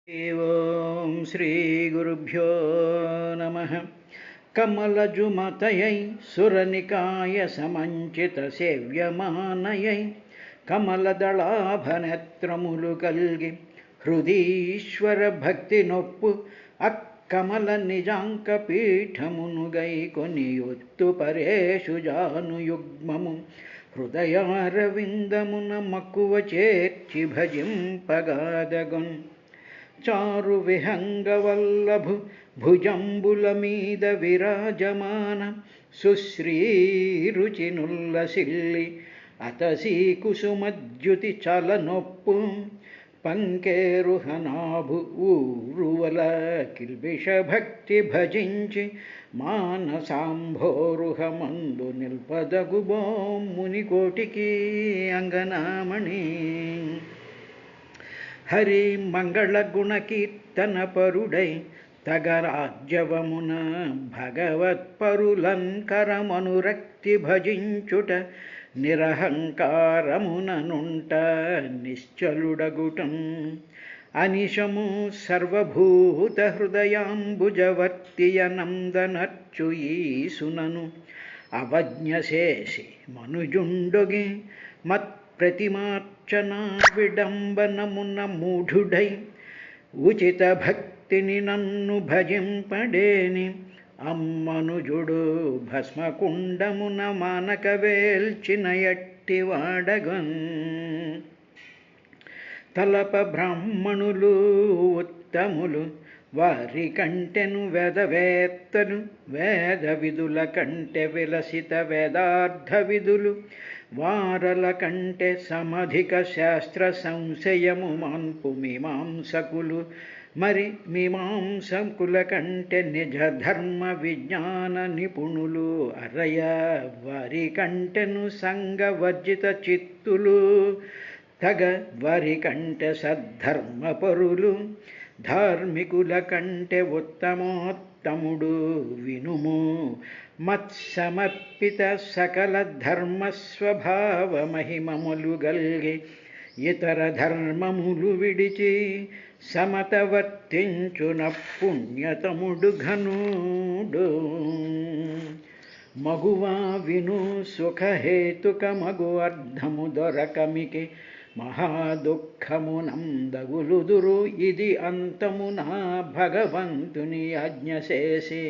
ఓం శ్రీ గురుభ్యో నమః. కమలజుమతయై సురనికాయ సమంచిత సేవ్యమానయై కమలదళాభనేత్రములు కల్గి హృదీశ్వర భక్తి నొప్పు అక్కమల నిజాంక పీఠమునుగై కొనియొత్తు పరేషు జానుయుగ్మము హృదయారవిందమున మక్కువ చేర్చి భజింపగాదగొన్ చారు విహంగవల్లభు భుజంబుల మీద విరాజమాన సుశ్రీరుచినుల్లసిల్లి అతసీ కుసుమద్యుతి చలనొప్పు పంకేరుహనాభు ఊరువల కిల్బిష భక్తి భజించి మానసాంభోరుహమందు నిల్పదగుబో మునికోటికి అంగనామణి హరి మంగళ గుణ కీర్తన పరుడై తగరాజ్యవమున భగవత్పరులంకరమనురక్తి భజించుట నిరహంకారమున నుంట నిశ్చలుడగుటం అనిశము సర్వభూత హృదయాంబుజవర్తియనందనర్చు ఈసునను అవజ్ఞశేషి మనుజుండొగి ప్రతిమార్చనా విడంబనమున మూఢుడై ఉచిత భక్తిని నన్ను భజింపడేని అమ్మనుజుడు భస్మకుండమున మానక వేల్చిన ఎట్టివాడగన్ తలప బ్రాహ్మణులు ఉత్తములు వారి కంటెను వేదవేత్తలు వేద విధుల కంటె విలసిత వేదార్థ విధులు వారల కంటే సమధిక శాస్త్ర సంశయము మాన్పు మీమాంసకులు మరి మీమాంసకుల కంటే నిజ ధర్మ విజ్ఞాన నిపుణులు అరయ వారి కంటెను సంగవర్జిత చిత్తులు తగ వారి కంటే సద్ధర్మపరులు ధార్మికుల కంటే ఉత్తమోత్తముడు వినుము మత్సమర్పిత సకల ధర్మస్వభావ మహిమములు గల్గి ఇతర ధర్మములు విడిచి సమత వర్తించున పుణ్యతముడు ఘనుడు మగువా విను సుఖహేతుక మగు అర్థము దొరకమికి మహాదుఃఖమునందగులుదురు ఇది అంతమున భగవంతుని ఆజ్ఞశేసి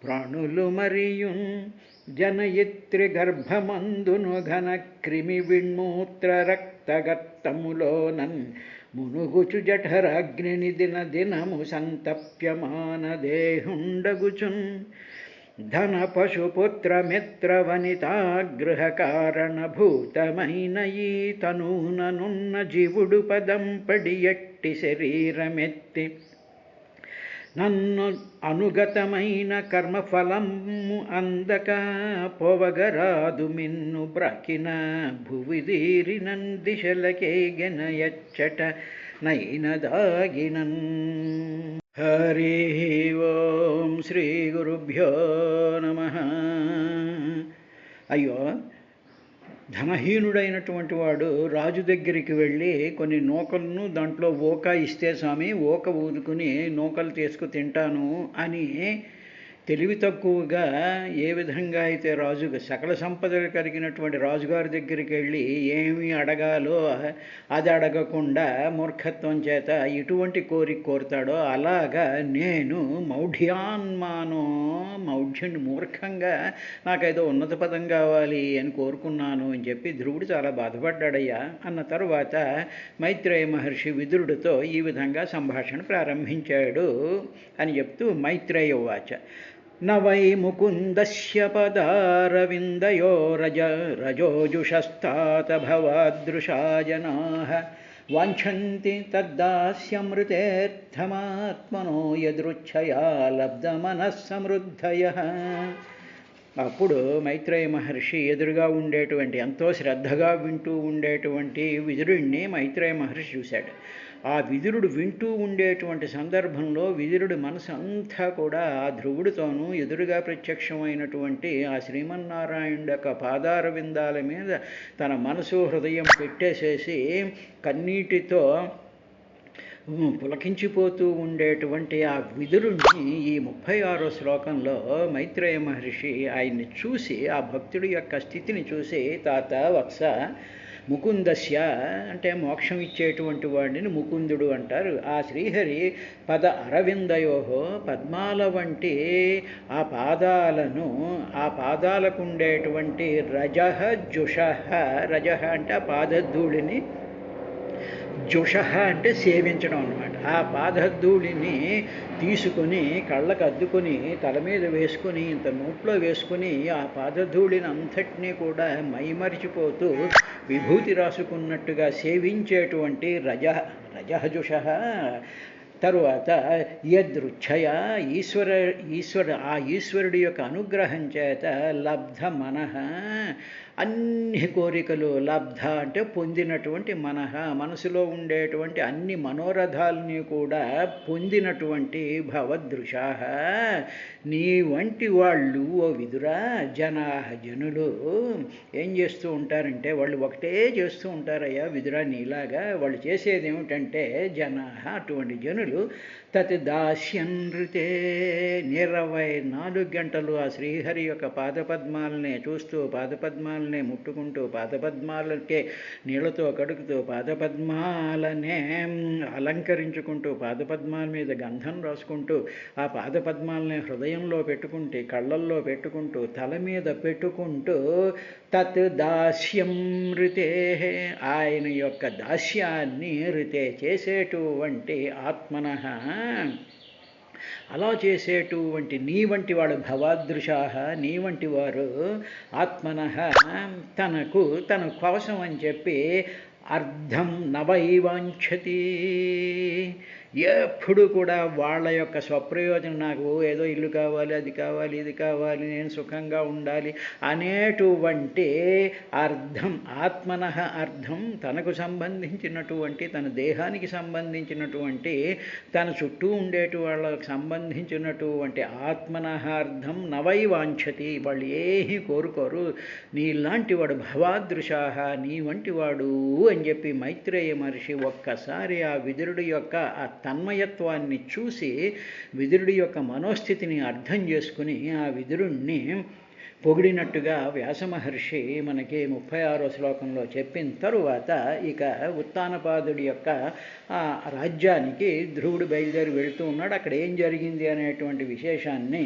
ప్రాణులు మరియున్ జనయిత్రి గర్భమందును ఘన క్రిమి విణ్మూత్ర రక్తగత్తములోనన్ మునుగుచు జఠరాగ్ని దిన దినము సంతప్యమాన దేహుండగుచున్ ధన పశుపుత్ర మిత్ర వనితాగృహ కారణభూతమైన ఈ తనూననున్న జీవుడు పదం పడి ఎట్టి శరీరమెత్తి నన్ను అనుగతమైన కర్మఫలము అందక పోవగరాదు మిన్ను బ్రకిన భువిదీరినన్ దిశలకేగెన ఎచ్చట నైనదాగినన్. హరి ఓం శ్రీ గురుభ్యో నమః. అయ్యో, ధనహీనుడైనటువంటి వాడు రాజు దగ్గరికి వెళ్ళి కొన్ని నూకలను దాంట్లో ఓక ఇస్తే స్వామి ఓక ఊదుకుని నూకలు తీసుకు తింటాను అని తెలివి తక్కువగా ఏ విధంగా అయితే రాజు సకల సంపదలు కలిగినటువంటి రాజుగారి దగ్గరికి వెళ్ళి ఏమి అడగాలో అది అడగకుండా మూర్ఖత్వం చేత ఇటువంటి కోరిక కోరుతాడో అలాగా నేను మౌఢ్యుని మూర్ఖంగా నాకేదో ఉన్నత పదం కావాలి అని కోరుకున్నాను అని చెప్పి ధ్రువుడు చాలా బాధపడ్డాడయ్యా అన్న తరువాత మైత్రేయ మహర్షి విదురుడితో ఈ విధంగా సంభాషణ ప్రారంభించాడు అని చెప్తూ మైత్రేయ ఉవాచ నవై ముకుందస్య పదారవిందయో రజోజుషస్తాత భవాదృశా జనాః వాంఛంతి తద్దాస్యమృతేర్థమాత్మనో యదృచ్ఛయా లబ్ధమనః సమృద్ధయః. అప్పుడు మైత్రేయ మహర్షి ఎదురుగా ఉండేటువంటి ఎంతో శ్రద్ధగా వింటూ ఉండేటువంటి విదురుడిని మైత్రేయ మహర్షి చూశాడు. ఆ విదురుడు వింటూ ఉండేటువంటి సందర్భంలో విదురుడి మనసు అంతా కూడా ఆ ధ్రువుడితోనూ ఎదురుగా ప్రత్యక్షమైనటువంటి ఆ శ్రీమన్నారాయణుడి యొక్క పాదార విందాల మీద తన మనసు హృదయం పెట్టేసేసి కన్నీటితో పులకించిపోతూ ఉండేటువంటి ఆ విదురుణ్ణి ఈ 36వ శ్లోకంలో మైత్రేయ మహర్షి ఆయన్ని చూసి, ఆ భక్తుడి యొక్క స్థితిని చూసి, తాత వత్స ముకుందస్య అంటే మోక్షం ఇచ్చేటువంటి వాడిని ముకుందుడు అంటారు. ఆ శ్రీహరి పద అరవిందయోహో పద్మాల వంటి ఆ పాదాలను, ఆ పాదాలకు ఉండేటువంటి రజహ జుషహ, రజహ అంటే ఆ పాదధూళిని, జుషహ అంటే సేవించడం అన్నమాట. ఆ పాదధూళిని తీసుకొని కళ్ళకు అద్దుకొని తల మీద వేసుకొని ఇంత నోట్లో వేసుకొని ఆ పాదధూళిని అంతటినీ కూడా మైమరిచిపోతూ విభూతి రాసుకున్నట్టుగా సేవించేటువంటి రజహజుష. తరువాత యదృచ్ఛయ ఆ ఈశ్వరుడి యొక్క అనుగ్రహం చేత లబ్ధ మనః, అన్ని కోరికలు, లబ్ధ అంటే పొందినటువంటి మనః, మనసులో ఉండేటువంటి అన్ని మనోరథాలని కూడా పొందినటువంటి భవదృశాః, నీ వంటి వాళ్ళు ఓ విదురా, జనులు ఏం చేస్తూ ఉంటారంటే వాళ్ళు ఒకటే చేస్తూ ఉంటారయ్యా విదురా నీలాగా. వాళ్ళు చేసేది ఏమిటంటే జనాః, అటువంటి జనులు తత్ దాస్యన్ ఋతే 24 గంటలు ఆ శ్రీహరి యొక్క పాదపద్మాలనే చూస్తూ, పాదపద్మాలనే ముట్టుకుంటూ, పాదపద్మాలకే నీళ్లతో కడుగుతూ, పాదపద్మాలనే అలంకరించుకుంటూ, పాదపద్మాల మీద గంధం రాసుకుంటూ, ఆ పాదపద్మాలనే హృదయంలో పెట్టుకుంటే, కళ్ళల్లో పెట్టుకుంటూ, తల మీద పెట్టుకుంటూ, తత్ దాస్యం ఋతే, ఆయన యొక్క దాస్యాన్ని ఋతే చేసేటువంటి ఆత్మనః, అలా చేసేటువంటి నీ వంటి వాడు భవాదృశాః, నీ వంటి వారు ఆత్మనః తన కోసం అని చెప్పి అర్థం నవైవాంఛతి, ఎప్పుడు కూడా వాళ్ళ యొక్క స్వప్రయోజనం, నాకు ఏదో ఇల్లు కావాలి, అది కావాలి, ఇది కావాలి, నేను సుఖంగా ఉండాలి అనేటువంటి అర్థం, ఆత్మనః అర్థం, తనకు సంబంధించినటువంటి, తన దేహానికి సంబంధించినటువంటి, తన చుట్టూ ఉండేటి వాళ్ళకు సంబంధించినటువంటి ఆత్మనః అర్థం నవైవాంఛతి, వాళ్ళు ఏమీ కోరుకోరు. నీలాంటి వాడు భవాదృశాః, నీ వంటి వాడు అని చెప్పి మైత్రేయ మహర్షి ఒక్కసారి ఆ విదురుడి యొక్క ఆ తన్మయత్వాన్ని చూసి, విదురుడి యొక్క మనోస్థితిని అర్థం చేసుకుని ఆ విదురుణ్ణి పొగిడినట్టుగా వ్యాసమహర్షి మనకి 36వ శ్లోకంలో చెప్పిన తరువాత ఇక ఉత్తానపాదుడి యొక్క రాజ్యానికి ధ్రువుడు బయలుదేరి వెళుతూ ఉన్నాడు. అక్కడ ఏం జరిగింది అనేటువంటి విశేషాన్ని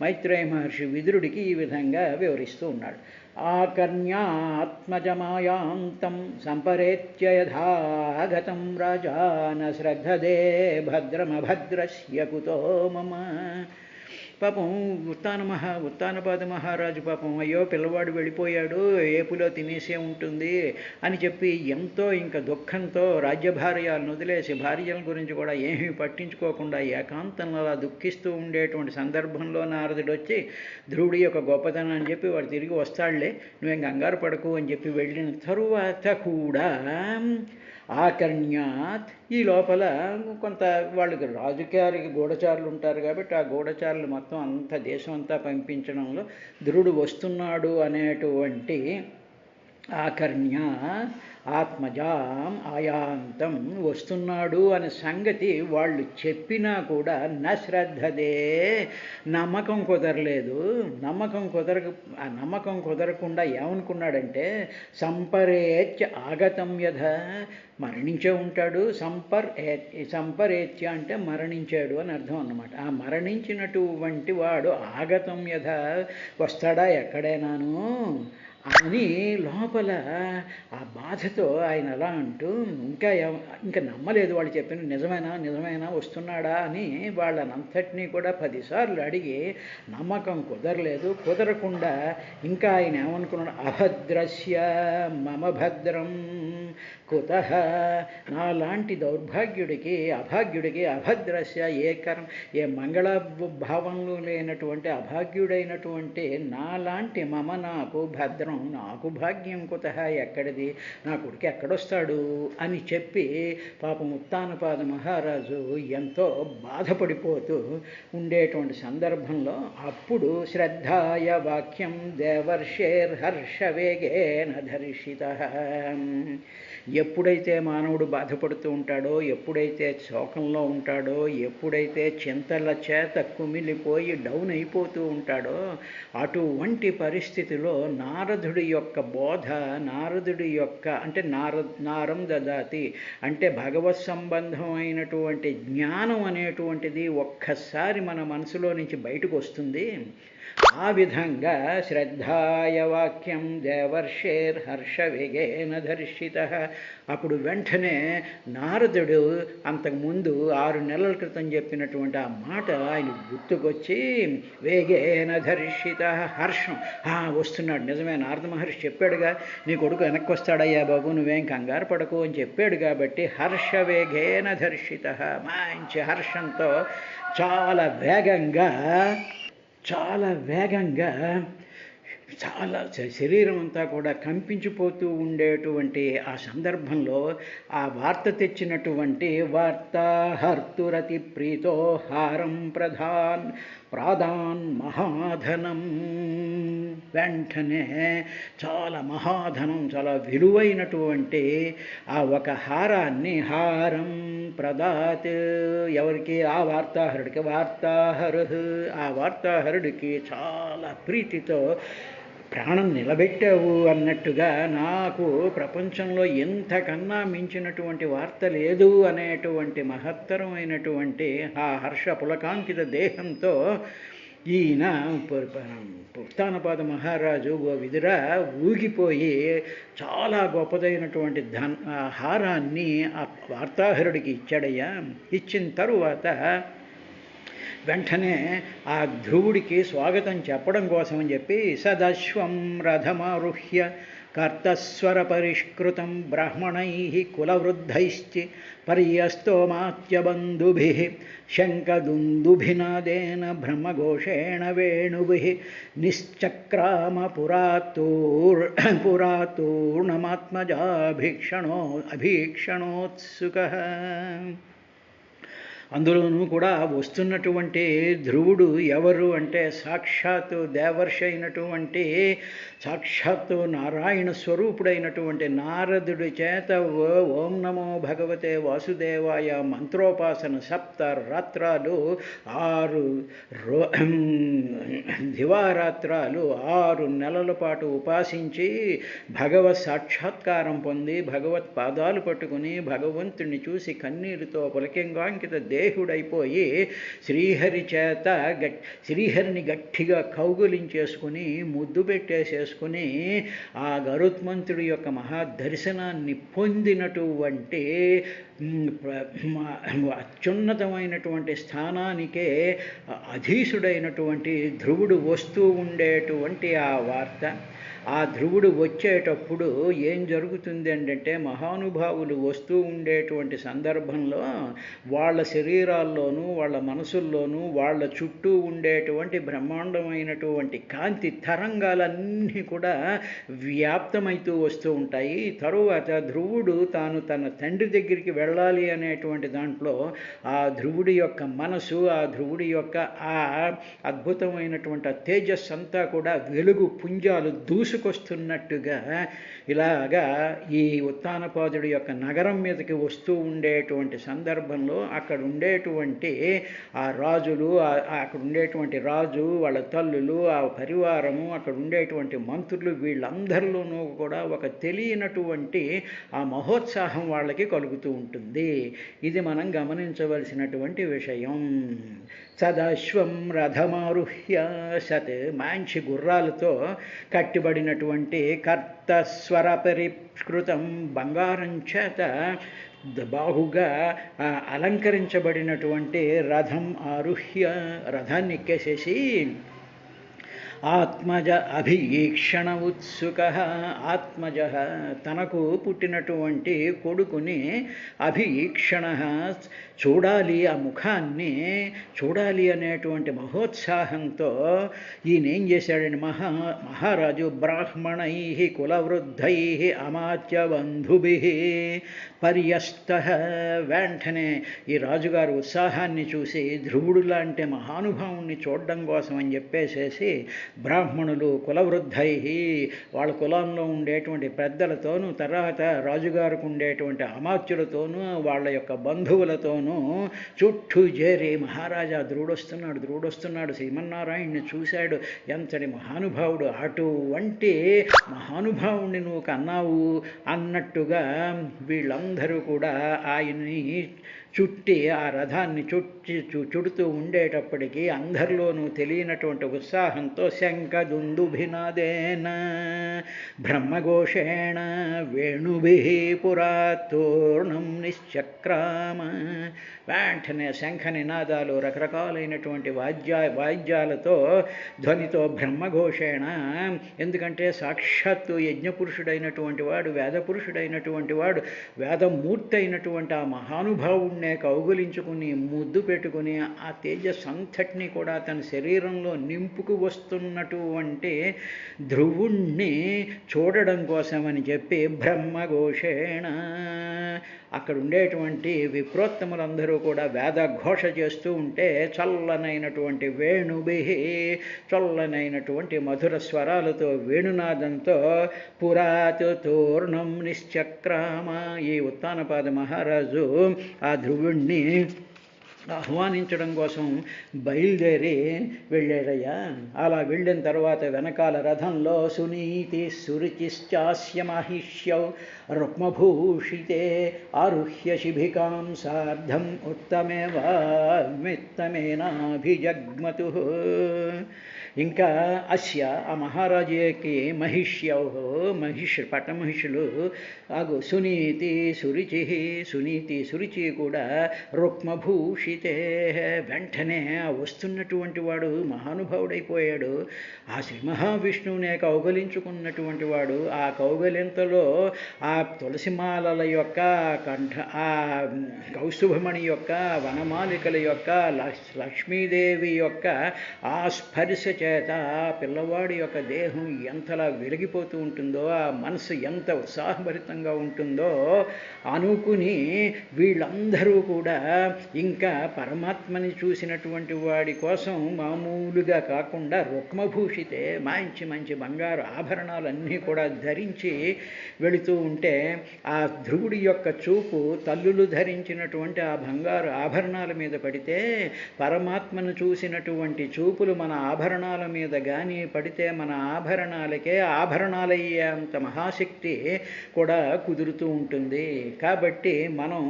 మైత్రేయ మహర్షి విదురుడికి ఈ విధంగా వివరిస్తూ ఉన్నాడు. ఆకర్ణ్యాత్మజమాయాంతం సంపరేత్య యథాగతం రాజా న శ్రద్ధదే భద్రమభద్రస్య కుతో మమ. పాపం ఉత్తానపాద మహారాజు పాపం, అయ్యో పిల్లవాడు వెళ్ళిపోయాడు, ఏపులో తినేసే ఉంటుంది అని చెప్పి ఎంతో ఇంకా దుఃఖంతో రాజ్యభార్యలను వదిలేసి, భార్యల గురించి కూడా ఏమీ పట్టించుకోకుండా ఏకాంతంలో అలా దుఃఖిస్తూ ఉండేటువంటి సందర్భంలో నారదుడు వచ్చి ధ్రువుడి యొక్క గొప్పతనం అని చెప్పి వాడు తిరిగి వస్తాడులే, నువ్వేం కంగారు పడకు అని చెప్పి వెళ్ళిన తరువాత కూడా ఆకర్ణ్యాత్, ఈ లోపల కొంత వాళ్ళకి రాజకీయాలకి గూఢచారులు ఉంటారు కాబట్టి ఆ గూఢచారులు మొత్తం అంతా దేశం అంతా పంపించడంలో ధ్రువుడు వస్తున్నాడు అనేటువంటి ఆకర్ణ్య ఆత్మజాం ఆయాంతం, వస్తున్నాడు అనే సంగతి వాళ్ళు చెప్పినా కూడా నశ్రద్ధదే, నమ్మకం కుదరలేదు. నమ్మకం కుదరకుండా ఏమనుకున్నాడంటే సంపరేత్య ఆగతం యథ, మరణించే ఉంటాడు. సంపరేత్య అంటే మరణించాడు అని అర్థం అన్నమాట. ఆ మరణించినటువంటి వాడు ఆగతం యథ, వస్తాడా ఎక్కడైనాను అని లోపల ఆ బాధతో ఆయన అలా అంటూ ఇంకా నమ్మలేదు. వాళ్ళు చెప్పిన నిజమేనా వస్తున్నాడా అని వాళ్ళనంతటినీ కూడా 10 సార్లు అడిగి నమ్మకం కుదరకుండా ఇంకా ఆయన ఏమనుకున్నాడు, అభద్రస్య మమ భద్రం కుతః, నాలాంటి దౌర్భాగ్యుడికి అభాగ్యుడికి అభద్రస్య ఏ మంగళ భావంలో లేనటువంటి అభాగ్యుడైనటువంటి నాలాంటి మమ నాకు భద్రం, నాకు భాగ్యం కుతః ఎక్కడిది, నా కొడుకు ఎక్కడొస్తాడు అని చెప్పి పాపం ఉత్తానపాద మహారాజు ఎంతో బాధపడిపోతూ ఉండేటువంటి సందర్భంలో అప్పుడు శ్రద్ధాయ వాక్యం దేవర్షేర్హర్షవేగేన ధర్షితః, ఎప్పుడైతే మానవుడు బాధపడుతూ ఉంటాడో, ఎప్పుడైతే శోకంలో ఉంటాడో, ఎప్పుడైతే చింతల చేత కుమిలిపోయి డౌన్ అయిపోతూ ఉంటాడో, అటువంటి పరిస్థితిలో నారదుడి యొక్క బోధ, నారదుడి యొక్క అంటే నారం దదాతి అంటే భగవత్ సంబంధమైనటువంటి జ్ఞానం అనేటువంటిది ఒక్కసారి మన మనసులో నుంచి బయటకు వస్తుంది. ఆ విధంగా శ్రద్ధాయ వాక్యం దేవర్షేర్ హర్షవేగేన దర్శిత. అప్పుడు వెంటనే నారదుడు అంతకుముందు 6 నెలల క్రితం చెప్పినటువంటి ఆ మాట ఆయన గుర్తుకొచ్చి వేగేన దర్శిత, హర్షం వస్తున్నాడు. నిజమే, నారద మహర్షి చెప్పాడుగా, నీ కొడుకు వెనక్కి వస్తాడయ్యా బాబు, నువ్వేం కంగారు పడకు అని చెప్పాడు కాబట్టి హర్షవేగేన దర్శిత, మంచి హర్షంతో చాలా వేగంగా చాలా శరీరం అంతా కూడా కంపించిపోతూ ఉండేటువంటి ఆ సందర్భంలో ఆ వార్త తెచ్చినటువంటి వార్తాహర్తురతి ప్రీతో హారం ప్రాదాన్ మహాధనం. వెంటనే చాలా మహాధనం, చాలా విలువైనటువంటి ఆ ఒక హారాన్ని, హారం ప్రదాత్ ఎవరికి? ఆ వార్తాహరుడికి. ఆ వార్తాహరుడికి చాలా ప్రీతితో ప్రాణం నిలబెట్టావు అన్నట్టుగా, నాకు ప్రపంచంలో ఎంతకన్నా మించినటువంటి వార్త లేదు అనేటువంటి మహత్తరమైనటువంటి ఆ హర్ష పులకాంకిత దేహంతో ఈయన ఉత్తానపాద మహారాజు ఓ విధురా ఊగిపోయి చాలా గొప్పదైనటువంటి హారాన్ని ఆ వార్తాహరుడికి ఇచ్చాడయ్యా. ఇచ్చిన తరువాత వెంటనే ఆ ధ్రువుడికి స్వాగతం చెప్పడం కోసం అని చెప్పి సదశ్వం రథమారుహ్య కర్తస్వర పరిష్కృతం బ్రాహ్మణై కులవృద్ధైశ్చి పర్యస్తోమాత్యబంధుభిః శంఖదుందుభినాదేన బ్రహ్మఘోషేణ వేణుభిః నిశ్చక్రామ పురాతూర్ణమాత్మజాభీక్షణోత్సుకః. అందులోనూ కూడా వస్తున్నటువంటి ధ్రువుడు ఎవరు అంటే సాక్షాత్తు దేవర్షి అయినటువంటి, సాక్షాత్తు నారాయణ స్వరూపుడైనటువంటి నారదుడి చేత ఓం నమో భగవతే వాసుదేవాయ మంత్రోపాసన 7 రాత్రాలు 6 దివారాత్రాలు 6 నెలల పాటు ఉపాసించి భగవత్ సాక్షాత్కారం పొంది భగవత్ పాదాలు పట్టుకుని భగవంతుణ్ణి చూసి కన్నీరుతో పులకింగాంకిత దేహుడైపోయి శ్రీహరిని గట్టిగా కౌగులించేసుకుని ముద్దు పెట్టేసేసుకుని ఆ గరుత్మంతుడి యొక్క మహాదర్శనాన్ని పొందినటువంటి అత్యున్నతమైనటువంటి స్థానానికే అధీసుడైనటువంటి ధ్రువుడు వస్తూ ఉండేటువంటి ఆ వార్త. ఆ ధ్రువుడు వచ్చేటప్పుడు ఏం జరుగుతుంది అంటే, మహానుభావులు వస్తూ ఉండేటువంటి సందర్భంలో వాళ్ళ శరీరాల్లోనూ వాళ్ళ మనసుల్లోనూ వాళ్ళ చుట్టూ ఉండేటువంటి బ్రహ్మాండమైనటువంటి కాంతి తరంగాలన్నీ కూడా వ్యాప్తమవుతూ వస్తూ ఉంటాయి. తరువాత ధ్రువుడు తాను తన తండ్రి దగ్గరికి వెళ్ళాలి అనేటువంటి దాంట్లో ఆ ధ్రువుడి యొక్క మనసు, ఆ ధ్రువుడి యొక్క ఆ అద్భుతమైనటువంటి తేజస్సు అంతా కూడా వెలుగు పుంజాలు దూసుకొస్తున్నట్టుగా ఇలాగా ఈ ఉత్తానపాదుడి యొక్క నగరం మీదకి వస్తూ ఉండేటువంటి సందర్భంలో అక్కడ ఉండేటువంటి ఆ రాజులు, అక్కడ ఉండేటువంటి రాజు వాళ్ళ తల్లులు, ఆ పరివారము, అక్కడ ఉండేటువంటి మంత్రులు, వీళ్ళందరిలోనూ కూడా ఒక తెలియనటువంటి ఆ మహోత్సాహం వాళ్ళకి కలుగుతూ ఉంటుంది. ఇది మనం గమనించవలసినటువంటి విషయం. సదాశ్వం రథమారుహ్య సత్, మంచి గుర్రాలతో కట్టిబడినటువంటి కర్తస్వర పరిష్కృతం, బంగారం చేత బాహుగా అలంకరించబడినటువంటి రథం ఆరుహ్య, రథాన్ని ఎక్కేసేసి ఆత్మజ అభిఈక్షణ ఉత్సుక, ఆత్మజ తనకు పుట్టినటువంటి కొడుకుని అభిఈక్షణ చూడాలి, ఆ ముఖాన్ని చూడాలి అనేటువంటి మహోత్సాహంతో ఈయన ఏం చేశాడని మహారాజు బ్రాహ్మణై కులవృద్ధై అమాత్యబంధుభి పర్యస్త, వెంటనే ఈ రాజుగారు ఉత్సాహాన్ని చూసి ధ్రువుడు లాంటి మహానుభావుణ్ణి చూడడం కోసం అని చెప్పేసేసి బ్రాహ్మణులు కులవృద్ధై, వాళ్ళ కులంలో ఉండేటువంటి పెద్దలతోనూ, తర్వాత రాజుగారికి ఉండేటువంటి అమాత్యులతోనూ, వాళ్ళ యొక్క బంధువులతోనూ చుట్టూ చేరి మహారాజా ధ్రువుడొస్తున్నాడు, శ్రీమన్నారాయణ్ణి చూశాడు, ఎంతటి మహానుభావుడు, అటువంటి మహానుభావుణ్ణి నువ్వు కన్నావు అన్నట్టుగా వీళ్ళందరూ కూడా ఆయన్ని చుట్టి, ఆ రథాన్ని చుడుతూ ఉండేటప్పటికీ అందరిలోనూ తెలియనటువంటి ఉత్సాహంతో శంఖదుందుభినాదేన బ్రహ్మఘోషేణ వేణుభిః పురాతూర్ణం నిశ్చక్రామ. వెంటనే శంఖ నినాదాలు, రకరకాలైనటువంటి వాయిద్యాలతో ధ్వనితో బ్రహ్మఘోషేణ, ఎందుకంటే సాక్షాత్తు యజ్ఞపురుషుడైనటువంటి వాడు, వేదపురుషుడైనటువంటి వాడు, వేదమూర్తి అయినటువంటి ఆ మహానుభావుణ్ణి కౌగులించుకుని ముద్దు పెట్టుకుని ఆ తేజస్ అంతటినీ కూడా తన శరీరంలో నింపుకు వస్తున్నటువంటి ధ్రువుణ్ణి చూడడం కోసమని చెప్పి బ్రహ్మఘోషేణ అక్కడ ఉండేటువంటి విప్రోత్తములందరూ కూడా వేదఘోష చేస్తూ ఉంటే చల్లనైనటువంటి వేణుభిః, చల్లనైనటువంటి మధుర స్వరాలతో, వేణునాదంతో పురాతూర్ణం నిశ్చక్రామ. ఈ ఉత్తానపాద మహారాజు ఆ ధ్రువుణ్ణి ఆహ్వానించడం కోసం బయలుదేరి వెళ్ళారయ్యా. అలా వెళ్ళిన తర్వాత వెనకాల రథంలో సునీతి సురుచిశ్చాస్య మహిష్యౌ రుక్మభూషితే ఆరుహ్య శిభికాం సార్ధం ఉత్తమేనాభిజగ్మతు. ఇంకా అస్య ఆ మహారాజుకి మహిష్యౌ పట్టమహిషులు ఆగు సునీతి సురుచి, సునీతి సురుచి కూడా రుక్మభూషితే. వెంటనే వస్తున్నటువంటి వాడు మహానుభావుడైపోయాడు. ఆ శ్రీ మహావిష్ణువునే కౌగలించుకున్నటువంటి వాడు, ఆ కౌగలింతలో ఆ తులసిమాలల యొక్క ఆ కౌస్తుభమణి యొక్క, వనమాలికల యొక్క, లక్ష్మీదేవి యొక్క ఆ స్పర్శ చేత పిల్లవాడి యొక్క దేహం ఎంతలా వెలిగిపోతూ ఉంటుందో, ఆ మనసు ఎంత ఉత్సాహభరితంగా ఉంటుందో అనుకుని వీళ్ళందరూ కూడా ఇంకా పరమాత్మని చూసినటువంటి వాడి కోసం మామూలుగా కాకుండా రుక్మభూషితే మంచి మంచి బంగారు ఆభరణాలన్నీ కూడా ధరించి వెళుతూ ఉంటే ఆ ధ్రువుడి యొక్క చూపు తల్లులు ధరించినటువంటి ఆ బంగారు ఆభరణాల మీద పడితే, పరమాత్మను చూసినటువంటి చూపులు మన ఆభరణాల మీద కానీ పడితే మన ఆభరణాలకే ఆభరణాలయ్యేంత మహాశక్తి కూడా కుదురుతూ ఉంటుంది. కాబట్టి మనం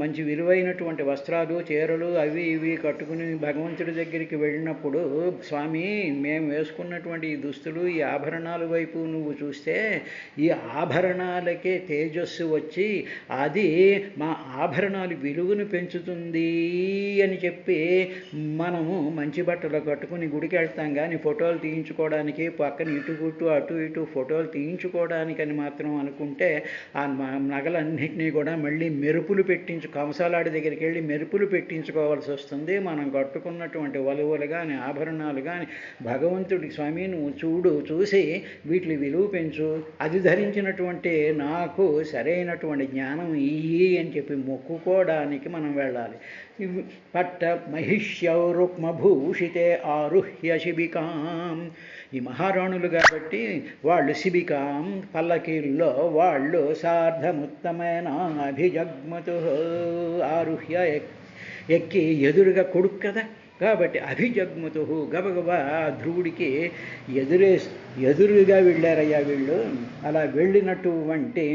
మంచి విలువైనటువంటి వస్త్రాలు, చీరలు అవి ఇవి కట్టుకుని భగవంతుడి దగ్గరికి వెళ్ళినప్పుడు, స్వామి మేము వేసుకున్నటువంటి ఈ దుస్తులు, ఈ ఆభరణాల వైపు నువ్వు చూస్తే ఈ ఆభరణాలకే తేజస్సు వచ్చి అది మా ఆభరణాలు విలువను పెంచుతుంది అని చెప్పి మనము మంచి బట్టలు కట్టుకుని గుడికి వెళ్తాం. కానీ ఫోటోలు తీయించుకోవడానికి పక్కన అటు ఇటు ఫోటోలు తీయించుకోవడానికని మాత్రం అనుకుంటే ఆ నగలన్నింటినీ కూడా మళ్ళీ మెరుపులు కంసాలాడి దగ్గరికి వెళ్ళి మెరుపులు పెట్టించుకోవాల్సి వస్తుంది. మనం కట్టుకున్నటువంటి వలువలు కానీ ఆభరణాలు కానీ భగవంతుడికి స్వామి నువ్వు చూసి వీటి విలువ పెంచు, అది ధరించినటువంటి నాకు సరైనటువంటి జ్ఞానం ఇయ్యి అని చెప్పి మొక్కుకోవడానికి మనం వెళ్ళాలి. పట్ట మహిష్యౌ రుక్మభూషితే ఆరుహ్య శిబికాం. ఈ మహారాణులు కాబట్టి వాళ్ళు శిబికాం పల్లకీల్లో వాళ్ళు సార్ధముత్తమైన అభిజగ్మతు ఆరుహ్య ఎక్కి ఎదురుగా కొడుకు కదా కాబట్టి అభిజగ్మతు గబగబా ధ్రువుడికి ఎదురుగా వెళ్ళారయ్యా వీళ్ళు. అలా వెళ్ళినటువంటి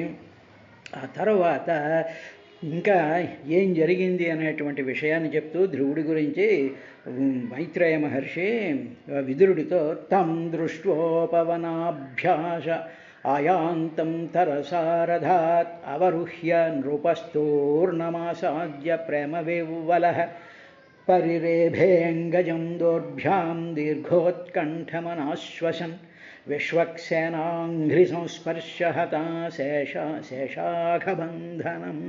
ఆ తర్వాత ఇంకా ఏం జరిగింది అనేటువంటి విషయాన్ని చెప్తూ ధ్రువుడి గురించి మైత్రేయ మహర్షి విదురుడితో తం దృష్టోపవనాభ్యాస ఆయాంతం తరసారథాత్ అవరుహ్య నృపస్తూర్ణమాసాద్య ప్రేమవివ్వలః పరిరేభేంగజం దోర్భ్యాం దీర్ఘోత్కంఠమనాశ్వసన్ విశ్వక్సేనాంఘ్రి సంస్పర్శ హతా శేషాఖబంధనం.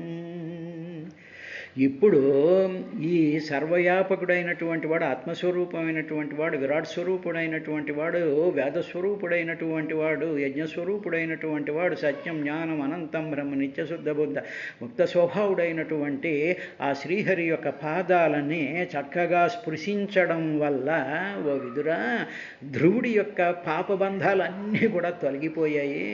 ఇప్పుడు ఈ సర్వవ్యాపకుడైనటువంటి వాడు, ఆత్మస్వరూపమైనటువంటి వాడు, విరాట్ స్వరూపుడైనటువంటి వాడు, వేదస్వరూపుడైనటువంటి వాడు, యజ్ఞస్వరూపుడైనటువంటి వాడు, సత్యం జ్ఞానం అనంతం బ్రహ్మ నిత్యశుద్ధ బుద్ధ ముక్త స్వభావుడైనటువంటి ఆ శ్రీహరి యొక్క పాదాలని చక్కగా స్పృశించడం వల్ల ఓ విదురా ధ్రువుడి యొక్క పాపబంధాలన్నీ కూడా తొలగిపోయాయి.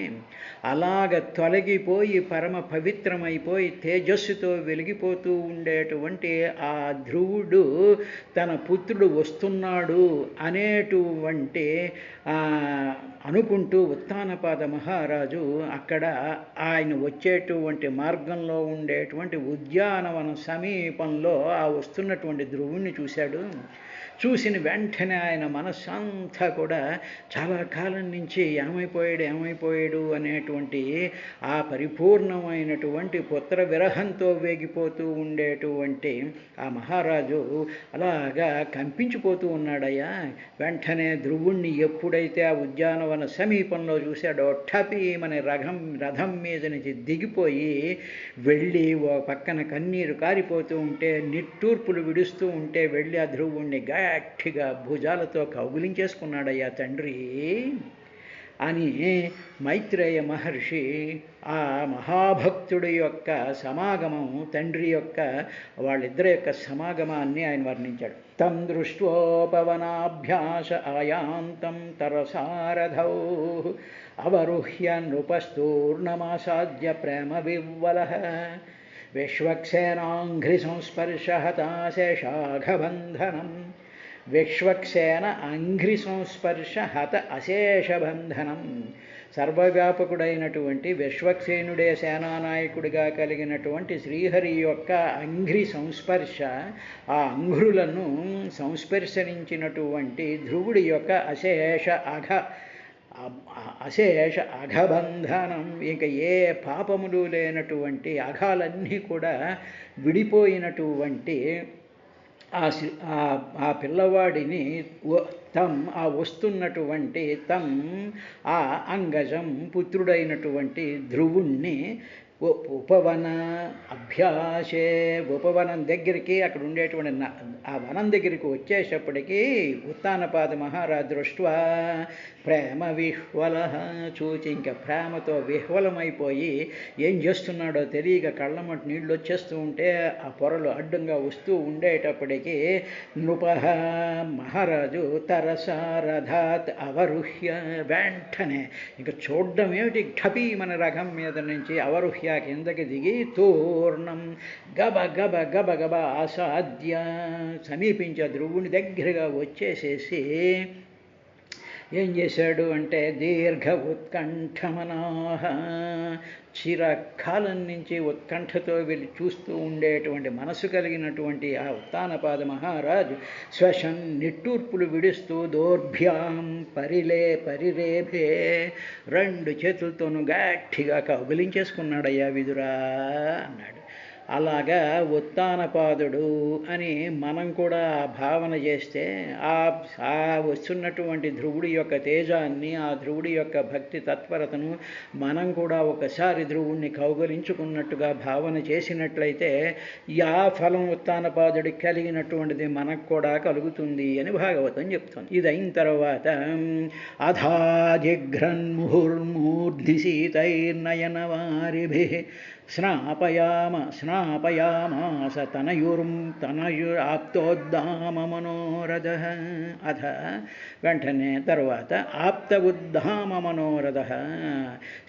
అలాగ తొలగిపోయి పరమ పవిత్రమైపోయి తేజస్సుతో వెలిగిపోతూ ఉండేటువంటి ఆ ధ్రువుడు తన పుత్రుడు వస్తున్నాడు అనేటువంటి అనుకుంటూ ఉత్తానపాద మహారాజు అక్కడ ఆయన వచ్చేటువంటి మార్గంలో ఉండేటువంటి ఉద్యానవన సమీపంలో ఆ వస్తున్నటువంటి ధ్రువుణ్ణి చూశాడు. చూసిన వెంటనే ఆయన మనస్సంతా కూడా చాలా కాలం నుంచి ఏమైపోయాడు అనేటువంటి ఆ పరిపూర్ణమైనటువంటి పుత్ర విరహంతో వేగిపోతూ ఉండేటువంటి ఆ మహారాజు అలాగా కంపించిపోతూ ఉన్నాడయ్యా. వెంటనే ధ్రువుణ్ణి ఎప్పుడైతే ఆ ఉద్యానవన సమీపంలో చూశాడో ఠపీమని రథం మీద నుంచి దిగిపోయి వెళ్ళి ఓ పక్కన కన్నీరు కారిపోతూ ఉంటే నిట్టూర్పులు విడుస్తూ ఉంటే వెళ్ళి ఆ ధ్రువుణ్ణి గట్టిగా భుజాలతో కౌగిలించేసుకున్నాడయ్యా తండ్రి అని మైత్రేయ మహర్షి ఆ మహాభక్తుడి యొక్క సమాగమం, తండ్రి యొక్క వాళ్ళిద్దరి యొక్క సమాగమాన్ని ఆయన వర్ణించాడు. తం దృష్టోపవనాభ్యాస ఆయాంతం తరసారథౌ అవరుహ్య నృపస్తూర్ణమాసాద్య ప్రేమ వివ్వలః విశ్వక్సేనాంఘ్రి సంస్పర్శ హతాశేషాఘబంధనం విశ్వక్సేన అంఘ్రి సంస్పర్శ హత అశేషబంధనం. సర్వవ్యాపకుడైనటువంటి విశ్వక్సేనుడే సేనానాయకుడిగా కలిగినటువంటి శ్రీహరి యొక్క అంఘ్రి సంస్పర్శ, ఆ అంఘ్రులను సంస్పర్శించినటువంటి ధ్రువుడి యొక్క అశేష అఘబంధనం, ఇక ఏ పాపములు లేనటువంటి అఘాలన్నీ కూడా విడిపోయినటువంటి ఆ పిల్లవాడిని ఆ వస్తున్నటువంటి ఆ అంగజం పుత్రుడైనటువంటి ధ్రువుణ్ణి ఉపవన అభ్యాసే, ఉపవనం దగ్గరికి అక్కడ ఉండేటువంటి ఆ వనం దగ్గరికి వచ్చేటప్పటికీ ఉత్తానపాద మహారాజు దృష్ట్వా ప్రేమ విహ్వల, చూచి ఇంకా ప్రేమతో విహ్వలమైపోయి ఏం చేస్తున్నాడో తెలియక కళ్ళమటి నీళ్ళు వచ్చేస్తూ ఉంటే ఆ పొరలు అడ్డంగా వస్తూ ఉండేటప్పటికీ నృపః మహారాజు తరసారథాత్ అవరుహ్య, వెంటనే ఇంకా చూడడం ఏమిటి ఠపీమన రథం మీద నుంచి అవరుహ్య కిందకి దిగి తూర్ణం గబ ఆసాద్య సమీపించే ధ్రువుని దగ్గరగా వచ్చేసేసి ఏం చేశాడు అంటే దీర్ఘ ఉత్కంఠమనాహ, చిరకాలం నుంచి ఉత్కంఠతో వెళ్ళి చూస్తూ ఉండేటువంటి మనసు కలిగినటువంటి ఆ ఉత్తానపాద మహారాజు శ్వశం నిట్టూర్పులు విడుస్తూ దోర్భ్యాం పరిరేభే, రెండు చేతులతోనూ గట్టిగా కౌగిలించేసుకున్నాడయ్యా విదురా అన్నాడు. అలాగా ఉత్తానపాదుడు అని మనం కూడా భావన చేస్తే ఆ వస్తున్నటువంటి ధ్రువుడి యొక్క తేజాన్ని, ఆ ధ్రువుడి యొక్క భక్తి తత్పరతను మనం కూడా ఒకసారి ధ్రువుడిని కౌగలించుకున్నట్టుగా భావన చేసినట్లయితే ఆ ఫలం ఉత్తానపాదుడికి కలిగినటువంటిది మనకు కూడా కలుగుతుంది అని భాగవతం చెప్తుంది. ఇది అయిన తర్వాత అధాజిఘ్రన్ముహుర్మూర్ధి సీతైర్నయనవారిభిః స్నాపయామాస తనయురాప్తోద్దామ మనోరథః. అథ వెంటనే తర్వాత ఆప్త ఉద్దామ మనోరథః,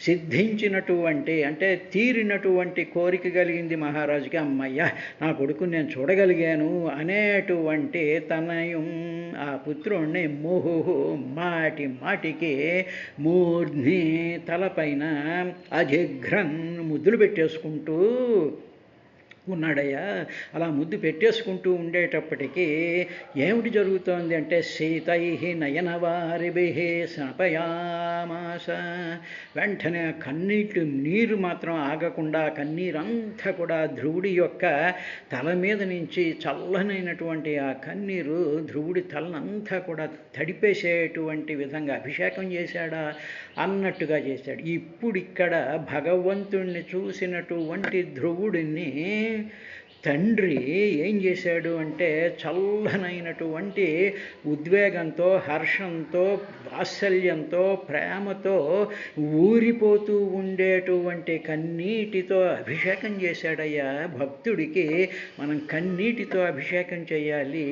సిద్ధించినటువంటి అంటే తీరినటువంటి కోరిక కలిగింది మహారాజుకి, అమ్మయ్య నా కొడుకు నేను చూడగలిగాను అనేటువంటి తనయం ఆ పుత్రుణ్ణి ముహు మాటికి మూర్ధ్ని తలపైన అజిఘ్రన్ ముద్దులు పెట్టేసుకుంటూ ఉన్నాడయ్యా. అలా ముద్దు పెట్టేసుకుంటూ ఉండేటప్పటికీ ఏమిటి జరుగుతోంది అంటే సీతై నయనవారిభిః స్నాపయామాస, వెంటనే కన్నీటి నీరు మాత్రం ఆగకుండా కన్నీరంతా కూడా ధ్రువుడి యొక్క తల మీద నుంచి చల్లనైనటువంటి ఆ కన్నీరు ధ్రువుడి తలనంతా కూడా తడిపేసేటువంటి విధంగా అభిషేకం చేశాడా అన్నట్టుగా చేశాడు. ఇప్పుడు ఇక్కడ భగవంతుణ్ణి చూసినటువంటి ధ్రువుడిని తండ్రి ఏం చేశాడు అంటే చల్లనైనటువంటి ఉద్వేగంతో, హర్షంతో, వాత్సల్యంతో, ప్రేమతో ఊరిపోతూ ఉండేటువంటి కన్నీటితో అభిషేకం చేశాడయ్యా. భక్తుడికి మనం కన్నీటితో అభిషేకం చేయాలి.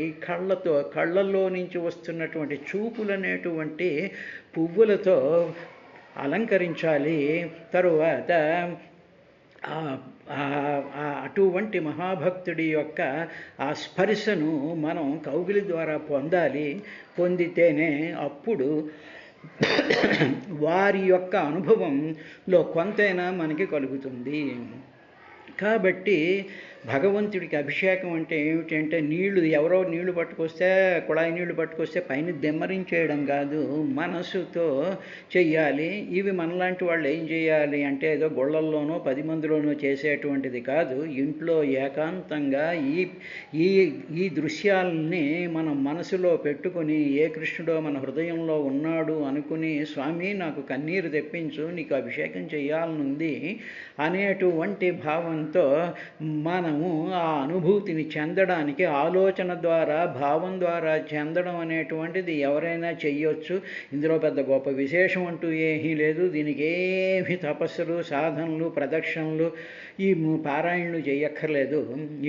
కళ్ళల్లో నుంచి వస్తున్నటువంటి చూపులనేటువంటి పువ్వులతో అలంకరించాలి. తరువాత అటువంటి మహాభక్తుడి యొక్క ఆ స్పర్శను మనం కౌగిలి ద్వారా పొందాలి. పొందితేనే అప్పుడు వారి యొక్క అనుభవంలో కొంతైనా మనకి కలుగుతుంది. కాబట్టి భగవంతుడికి అభిషేకం అంటే ఏమిటంటే ఎవరో నీళ్లు పట్టుకొస్తే, కుళాయి నీళ్లు పట్టుకొస్తే పైన దెమ్మరించేయడం కాదు, మనసుతో చెయ్యాలి. ఇవి మనలాంటి వాళ్ళు ఏం చేయాలి అంటే ఏదో గొళ్ళల్లోనో 10 మందిలోనో చేసేటువంటిది కాదు. ఇంట్లో ఏకాంతంగా ఈ దృశ్యాలని మనం మనసులో పెట్టుకుని, ఏ కృష్ణుడో మన హృదయంలో ఉన్నాడు అనుకుని, స్వామి నాకు కన్నీరు తెప్పించు, నీకు అభిషేకం చేయాలనుంది అనేటువంటి భావంతో మనము ఆ అనుభూతిని చెందడానికి ఆలోచన ద్వారా, భావం ద్వారా చెందడం అనేటువంటిది ఎవరైనా చెయ్యొచ్చు. ఇందులో పెద్ద గొప్ప విశేషం అంటూ ఏమీ లేదు. దీనికి ఏమి తపస్సులు, సాధనలు, ప్రదక్షిణలు, ఈ పారాయణలు చేయక్కర్లేదు.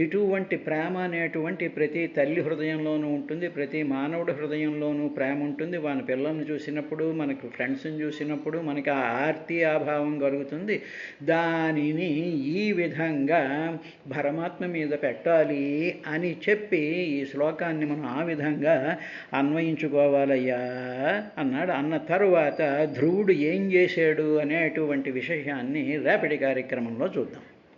ఇటువంటి ప్రేమ అనేటువంటి ప్రతి తల్లి హృదయంలోనూ ఉంటుంది, ప్రతి మానవుడి హృదయంలోనూ ప్రేమ ఉంటుంది. వాని పిల్లల్ని చూసినప్పుడు, మనకు ఫ్రెండ్స్ని చూసినప్పుడు మనకి ఆ ఆర్తి, ఆ భావం కలుగుతుంది. దానిని ఈ విధంగా పరమాత్మ మీద పెట్టాలి అని చెప్పి ఈ శ్లోకాన్ని మనం ఆ విధంగా అన్వయించుకోవాలయ్యా అన్నాడు. అన్న తరువాత ధ్రువుడు ఏం చేశాడు అనేటువంటి విషయాన్ని రేపటి కార్యక్రమంలో చూద్దాం.